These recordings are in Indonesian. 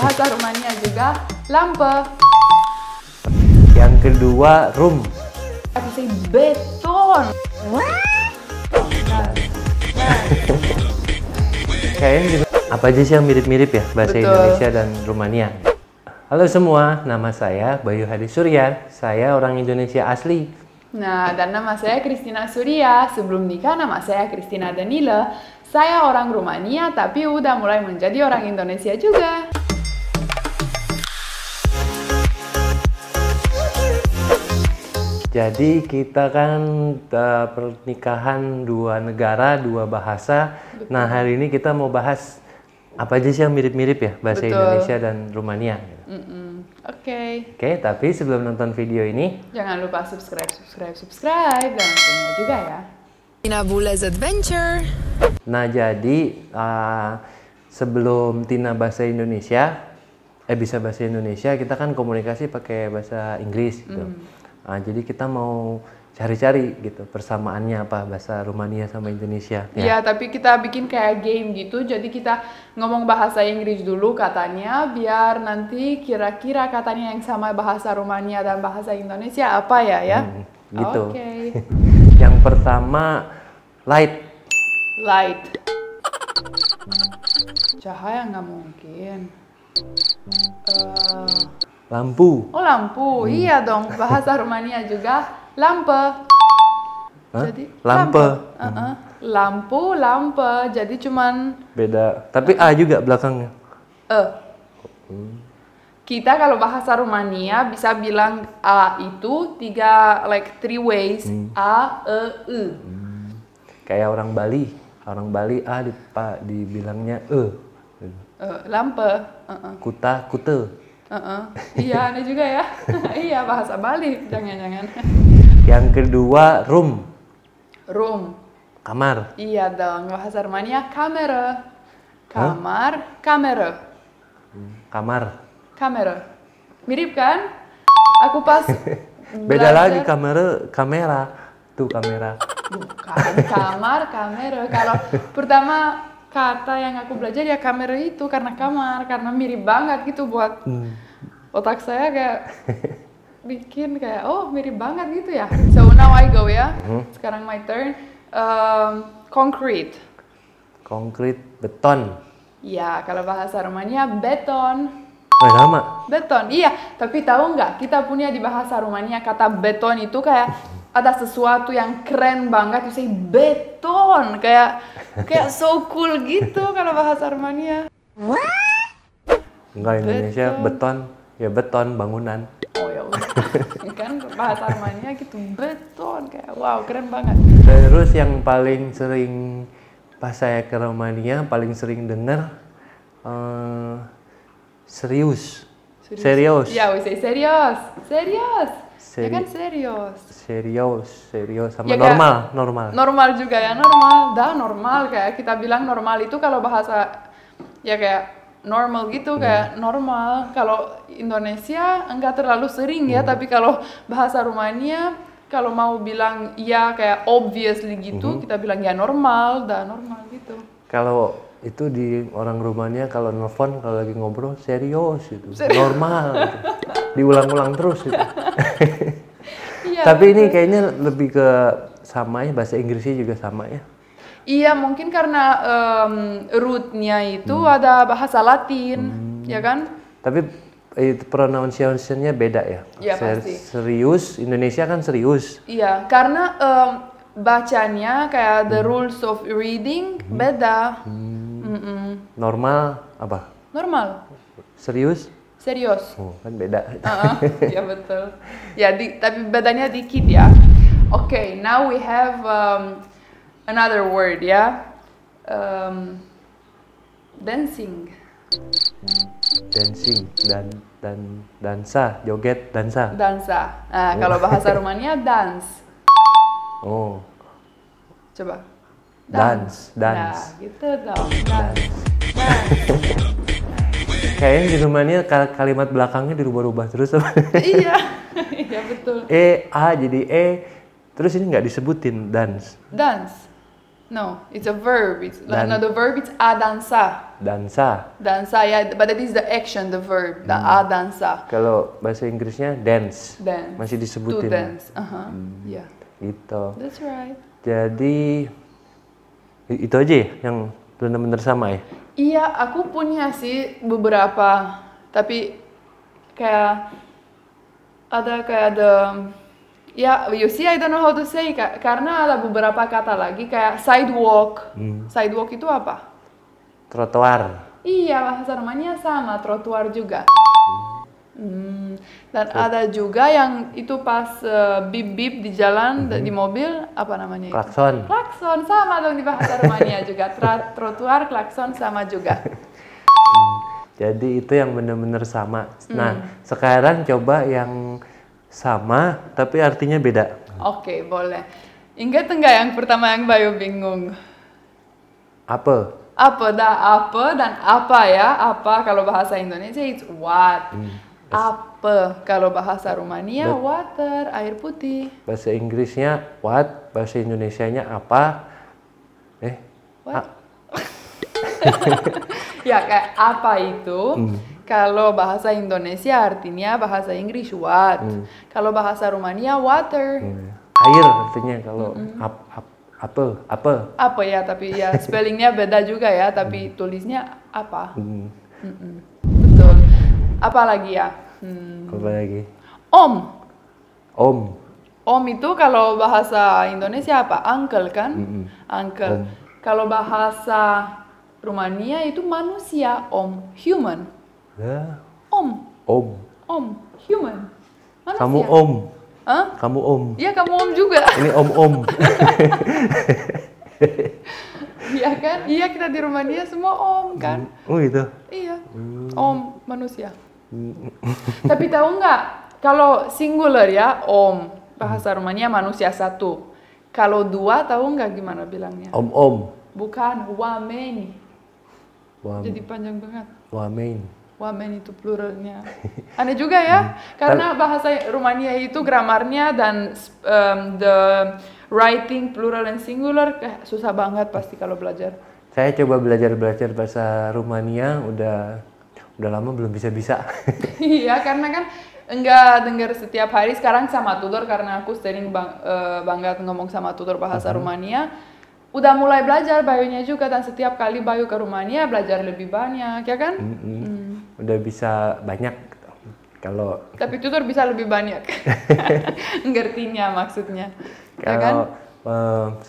bahasa Rumania juga lampe. Yang kedua room. Aku say beton. Kayaknya juga apa aja sih yang mirip-mirip ya bahasa Betul. Indonesia dan Rumania. Halo semua, nama saya Bayu Hadi Surya. Saya orang Indonesia asli. Nah, dan nama saya Christina Surya. Sebelum nikah nama saya Christina Danila. Saya orang Rumania tapi udah mulai menjadi orang Indonesia juga. Jadi kita kan pernikahan dua negara, dua bahasa. Betul. Nah hari ini kita mau bahas apa aja sih yang mirip-mirip ya bahasa Betul. Indonesia dan Rumania. Oke. Oke, tapi sebelum nonton video ini, Jangan lupa subscribe dan langsungnya juga ya. Tina Bull's Adventure. nah jadi sebelum Tina bahasa Indonesia, bisa bahasa Indonesia, kita kan komunikasi pakai bahasa Inggris gitu. Nah, jadi kita mau cari-cari gitu persamaannya apa bahasa Rumania sama Indonesia. Iya, tapi kita bikin kayak game gitu. Jadi kita ngomong bahasa Inggris dulu katanya, biar nanti kira-kira katanya yang sama bahasa Rumania dan bahasa Indonesia apa ya? Gitu. Oke. Yang pertama light. Light. Cahaya nggak mungkin. Lampu. Oh, lampu. Iya dong, bahasa Rumania juga lampe. Hah? Jadi Lampe. Lampu. Jadi cuman Beda. Tapi A juga belakangnya. Kita kalau bahasa Rumania bisa bilang A itu three ways. A, E, I. Kayak orang Bali. Orang Bali A dibilangnya E. Lampe. Kuta, kute. Iya, aneh juga ya. Iya, bahasa Bali. Jangan-jangan. Yang kedua room. Room. Kamar. Iya dong, bahasa Rumania kamera. Kamar, kamera. Kamar. Kamera. Mirip kan? Aku pas Beda lagi belajar- kamera. Tuh kamera. Bukan, kamar, kamera. Kalau pertama kata yang aku belajar ya kamera itu karena kamar, karena mirip banget gitu buat otak saya kayak bikin kayak oh mirip banget gitu ya. So now I go ya. Sekarang my turn. Concrete. Konkret, beton. Ya, kalau bahasa Rumania beton. Sama. Beton, iya. Tapi tahu nggak? Kita punya di bahasa Rumania kata beton itu kayak ada sesuatu yang keren banget. You say beton, kayak so cool gitu kalau bahasa Rumania. Enggak, Indonesia beton. Ya beton, bangunan. Oh ya udah. Kan bahasa Rumania gitu beton kayak wow keren banget. Terus yang paling sering pas saya ke Romania paling sering dengar serius. Ya, we say serius. Ya kan serius. Serius sama Ya, kayak normal. Normal juga ya, normal kayak kita bilang normal itu kalau bahasa ya kayak normal gitu kayak normal. Kalau Indonesia enggak terlalu sering ya, tapi kalau bahasa Rumania kalau mau bilang iya kayak obviously gitu, kita bilang ya normal gitu. Kalau itu di orang Rumania kalau nelfon kalau lagi ngobrol serius itu normal gitu. Diulang-ulang terus gitu. Iya, Tapi ini kayaknya lebih ke sama ya, bahasa Inggrisnya juga sama ya. iya mungkin karena root-nya itu ada bahasa Latin, ya kan? Tapi pronunciation-nya beda ya. Iya, pasti. Serius, Indonesia kan serius. Iya, karena bacanya kayak the rules of reading beda. Normal apa? Normal, Serius? serius. Oh, kan beda. Ya betul. Ya, tapi bedanya dikit ya. Okay, now we have another word ya. Dancing. Dancing dan dansa, joget, dansa. Dansa. Nah, kalau bahasa Rumania dance. Oh, Coba. dance. Nah, gitu dong. Dance. Kayaknya di Rumania kalimat belakangnya dirubah-rubah terus. Iya. Iya betul. A jadi E, terus ini nggak disebutin dance. Dance. No, it's a verb. It's no, the verb it's a dansa. Dansa. Dansa ya, but that is the action, the verb. The a dansa. Kalau bahasa Inggrisnya dance. Dance. Masih To disebutin. dance. Yeah. Gitu. That's right. Jadi itu aja ya yang benar-benar sama ya? Iya, aku punya sih beberapa, tapi kayak ada ya, you see, I don't know how to say, karena ada beberapa kata lagi kayak sidewalk. Sidewalk itu apa? Trotoar. Iya, bahasa Romania sama, trotoar juga. Dan ada juga yang itu pas bip-bip di jalan, di mobil, apa namanya itu? Klakson. Klakson, sama dong di bahasa Romania juga. Trotoar, klakson sama juga. Jadi itu yang benar-benar sama. Nah, sekarang coba yang sama tapi artinya beda. Oke, boleh. Ingat enggak yang pertama yang Bayu bingung? Apa? Apa dan apa ya? Apa kalau bahasa Indonesia it's what. Apa kalau bahasa Rumania water, air putih. Bahasa Inggrisnya what, bahasa Indonesianya apa? What? Ya kayak apa itu? Kalau bahasa Indonesia artinya bahasa Inggris what. Kalau bahasa Rumania water. Air artinya kalau apa? Apa ya, tapi ya spellingnya beda juga ya, tapi tulisnya apa. Betul. Apa lagi ya? Apa lagi? Om. Om itu kalau bahasa Indonesia apa? Uncle kan? Uncle. Kalau bahasa Rumania itu manusia, om, human. Om, human. Manusia. Kamu om. Hah? Kamu om. Iya, kamu om juga. Ini om. Iya kan? Iya, kita di Rumania semua om kan? Oh gitu. Iya, om manusia. Tapi tahu nggak? Kalau singular ya, om. Bahasa Rumania manusia satu. Kalau dua, tahu nggak gimana bilangnya? Om. Bukan, wameni. Jadi panjang banget. Wamen itu pluralnya. Aneh juga ya, karena bahasa Rumania itu gramarnya dan the writing plural and singular susah banget pasti kalau belajar. Saya coba belajar bahasa Rumania udah lama belum bisa. Iya, karena kan enggak dengar setiap hari. Sekarang sama tutor karena aku sering banget ngomong sama tutor bahasa Rumania. Udah mulai belajar Bayunya juga, dan setiap kali Bayu ke Rumania belajar lebih banyak, ya kan? Udah bisa banyak gitu. Kalau tapi tutor bisa lebih banyak. Ngertinya maksudnya. Kalau ya kan?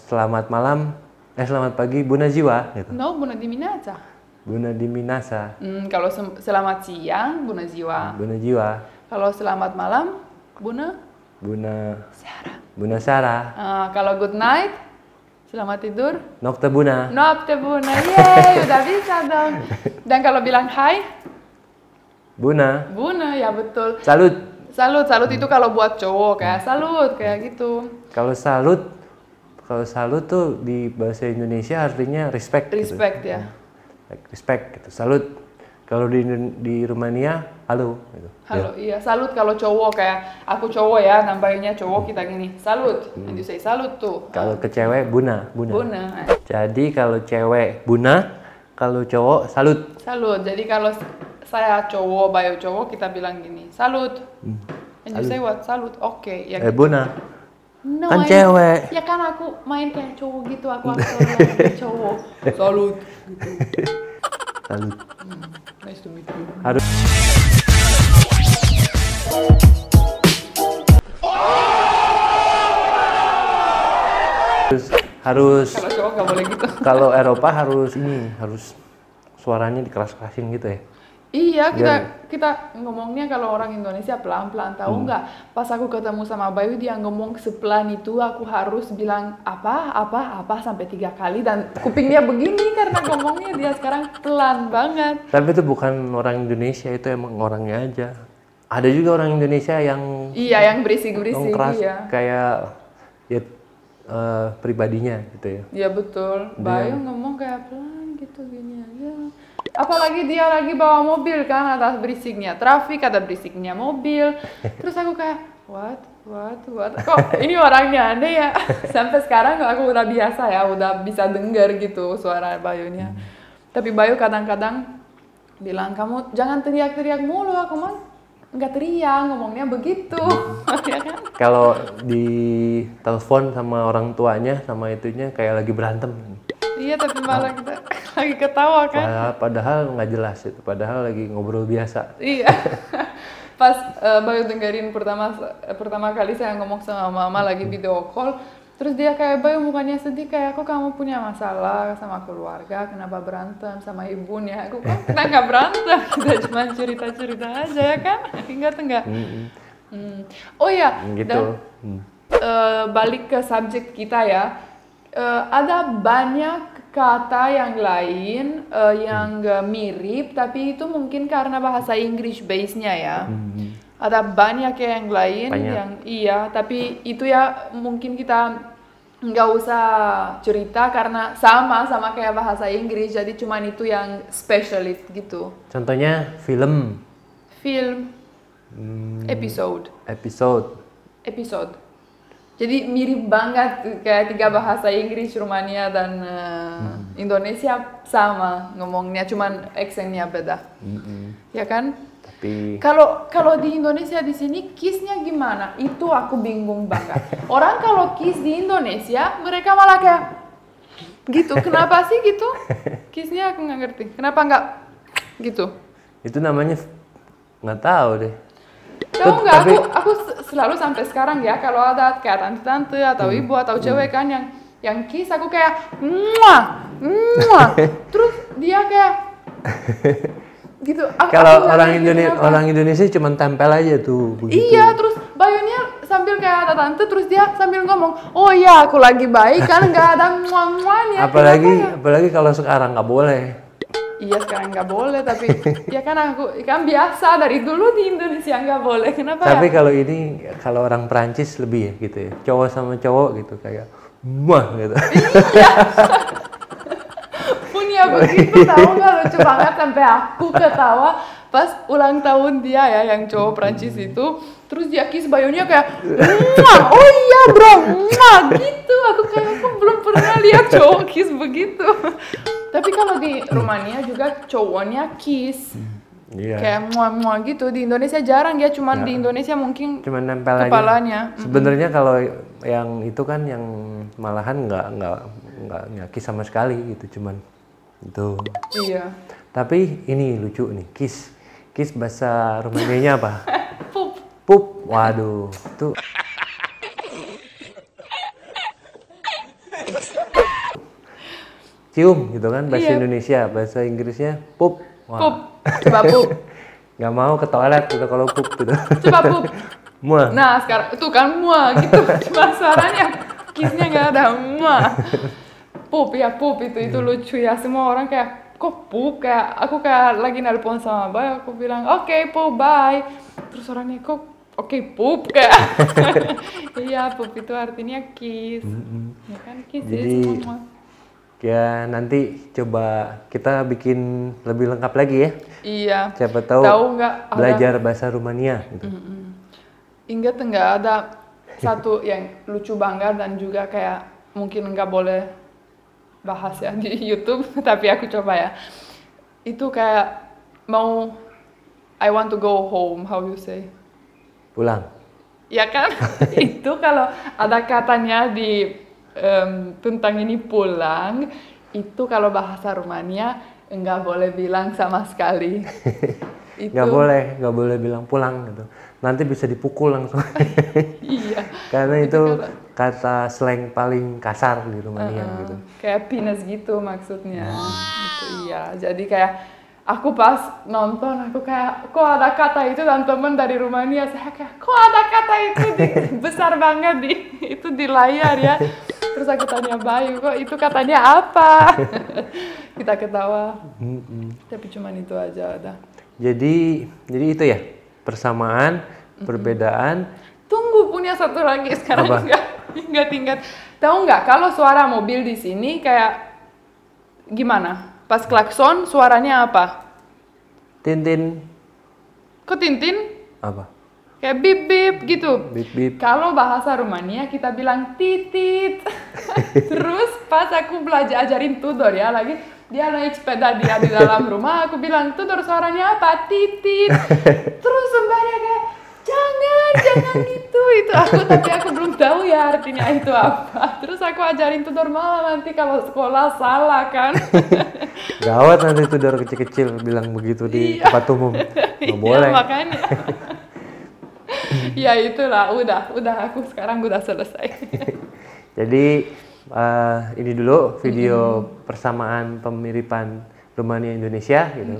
Selamat malam, selamat pagi, Buna Jiwa gitu. No, Buna Diminasa. Buna Diminasa. Kalau selamat siang, Buna Jiwa. Buna Jiwa. Kalau selamat malam, Buna Sara. Buna Sara. Kalau good night, selamat tidur. Nokta Buna. Yeay, udah bisa dong. Dan kalau bilang hai? Buna, ya betul. Salut itu kalau buat cowok kayak salut, kayak gitu. Kalau salut tuh di bahasa Indonesia artinya respect. Respect gitu. Ya. Respect gitu. Salut. Kalau di Rumania, halo gitu. Halo, iya. Salut kalau cowok, kayak aku cowok ya, nampaknya cowok kita gini. Salut. And you say salut tuh. Kalau ke cewek Buna. Buna. Jadi kalau cewek Buna, kalau cowok salut. Salut. Jadi kalau saya cowok, Bayu cowok, kita bilang gini. Salut. And you say what? Salut. Oke. Ya, gitu. Buna. No, kan cewek. Ya kan aku main kayak cowok gitu, aku kayak cowok. Salut gitu. Salut. Nice to meet you. Harus kalau cowok nggak boleh gitu. Kalau Eropa harus suaranya dikeras-kerasin gitu ya. Iya, kita ngomongnya kalau orang Indonesia pelan-pelan, tahu nggak? Pas aku ketemu sama Bayu, dia ngomong sepelan itu, aku harus bilang apa sampai 3 kali, dan kupingnya begini karena ngomongnya dia sekarang pelan banget. Tapi itu bukan orang Indonesia, itu emang orangnya aja. Ada juga orang Indonesia yang yang berisik-berisik, keras, iya. kayak pribadinya gitu ya. Iya betul. Bayu ngomong kayak pelan gitu gini aja. Apalagi dia lagi bawa mobil kan, ada berisiknya trafik, ada berisiknya mobil. Terus aku kayak, what? Kok ini orangnya aneh ya? Sampai sekarang aku udah biasa ya, udah bisa dengar gitu suara Bayunya. Tapi Bayu kadang-kadang bilang, kamu jangan teriak-teriak mulu, aku mah nggak teriak, ngomongnya begitu. Ya kan? Kalau di telepon sama orang tuanya, sama itunya kayak lagi berantem. Iya, tapi malah kita lagi ketawa kan? Padahal nggak jelas itu, padahal lagi ngobrol biasa. Iya. Pas Bayu dengerin pertama kali saya ngomong sama mama lagi video call, terus dia kayak, Bayu mukanya sedih, kayak, kok kamu punya masalah sama keluarga, kenapa berantem sama ibunya? Aku kan kita nggak berantem, kita cuma cerita-cerita aja ya kan? Enggak. Oh ya, Gitu. dan balik ke subjek kita ya, ada banyak kata yang lain yang mirip, tapi itu mungkin karena bahasa Inggris base-nya ya. Ada banyak yang lain yang iya, tapi itu ya mungkin kita nggak usah cerita karena sama kayak bahasa Inggris, jadi cuman itu yang specialist gitu. Contohnya film, episode. Jadi mirip banget kayak tiga bahasa Inggris, Rumania dan Indonesia sama ngomongnya, cuman aksennya beda. Ya kan? Tapi Kalau di Indonesia di sini kiss-nya gimana? Itu aku bingung banget. Orang kalau kiss di Indonesia mereka malah kayak gitu. Kenapa sih gitu? Kiss-nya aku nggak ngerti. Kenapa nggak gitu? itu namanya nggak tahu deh. Tahu nggak, aku selalu sampai sekarang ya, kalau ada kayak tante-tante atau ibu atau cewek kan yang kiss, aku kayak muah. Terus dia kayak gitu. Kalau orang Indonesia cuma tempel aja tuh begitu. Iya, terus Bayunya sambil kayak ada tante, terus dia sambil ngomong, oh iya aku lagi baik kan, nggak ada muah-muahnya. Apalagi kalau sekarang nggak boleh. Iya, sekarang nggak boleh, tapi ya kan aku kan biasa dari dulu di Indonesia nggak boleh. Kenapa Tapi ya? kalau orang Perancis lebih ya gitu ya, cowok sama cowok gitu kayak muah gitu. Iya. Punya begitu, tahu nggak, lucu banget sampai aku ketawa pas ulang tahun dia ya, yang cowok Prancis itu, terus dia kiss Bayunya kayak muah, oh iya bro, muah gitu. Aku belum pernah lihat cowok kiss begitu. Tapi kalau di Rumania juga cowoknya kiss. Iya. Kayak muah-muah gitu. Di Indonesia jarang ya, cuman di Indonesia mungkin Cuman nempel kepalanya. aja. Sebenarnya kalau yang itu kan yang malahan nggak kiss sama sekali gitu, cuman itu. Iya. Tapi ini lucu nih, kiss bahasa Rumanianya apa? Pup. Pup. Waduh, itu cium gitu kan bahasa Iya. Indonesia, bahasa Inggrisnya pup. Wah. Pup. Coba pup. Nggak mau ke toilet gitu kalau pup gitu. Coba pup. Muah. Nah sekarang itu kan muah gitu. Cuma suaranya kiss-nya nggak ada muah. Pup ya, pup itu lucu ya. Semua orang kayak, kok pup? Kayak aku kayak lagi nelpon sama Bay, aku bilang oke, pup, bye. Terus orangnya kok oke, pup kayak. Iya, pup itu artinya kiss. Ya kan, kiss Jadi, ya semua. ya nanti coba kita bikin lebih lengkap lagi ya. Iya. Siapa tahu nggak ada belajar bahasa Rumania gitu. Ingat nggak ada satu yang lucu banget dan juga kayak mungkin nggak boleh bahas ya di YouTube, tapi aku coba ya. Itu kayak mau I want to go home, how you say? Pulang. Ya kan? Itu kalau ada katanya di tentang ini pulang, itu kalau bahasa Rumania nggak boleh bilang sama sekali. Itu Nggak boleh bilang pulang gitu. Nanti bisa dipukul langsung. iya. Karena itu kata slang paling kasar di Rumania gitu. Kayak penis gitu maksudnya. Gitu, iya. Jadi kayak aku pas nonton, aku kayak kok ada kata itu, dan temen dari Rumania saya kayak kok ada kata itu besar banget itu di layar ya. Terus aku tanya Bayu, kok itu katanya apa? Kita ketawa. Tapi cuman itu aja ada. Jadi itu ya, persamaan, perbedaan. Tunggu, punya satu lagi sekarang. Apa? Nggak tinggal. Tahu nggak kalau suara mobil di sini kayak gimana? Pas klakson suaranya apa? Tintin Kok Tintin? apa? kayak bip bip gitu. Bip bip. Kalau bahasa Rumania kita bilang titit. Terus pas aku belajar ajarin Tudor ya lagi, dia naik sepeda dia di dalam rumah, aku bilang Tudor suaranya apa? Titit. Terus sembahnya kayak jangan gitu itu tapi aku belum tahu ya artinya itu apa. Terus aku ajarin Tudor malah nanti kalau sekolah salah kan. Gawat nanti Tudor kecil-kecil bilang begitu di tempat umum. Nggak boleh. Iya, makanya. Ya itulah, udah aku sekarang udah selesai. Jadi ini dulu video persamaan pemiripan Rumania Indonesia gitu.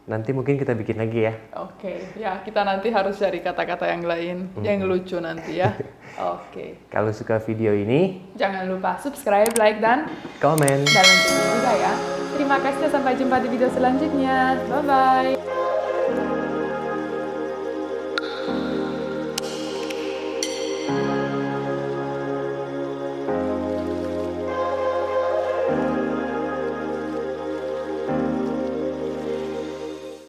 Nanti mungkin kita bikin lagi ya. Oke, ya kita nanti harus cari kata-kata yang lain yang lucu nanti ya. Oke. Kalau suka video ini, Jangan lupa subscribe, like, dan komen. loncengnya juga ya. Terima kasih, sampai jumpa di video selanjutnya. Bye-bye.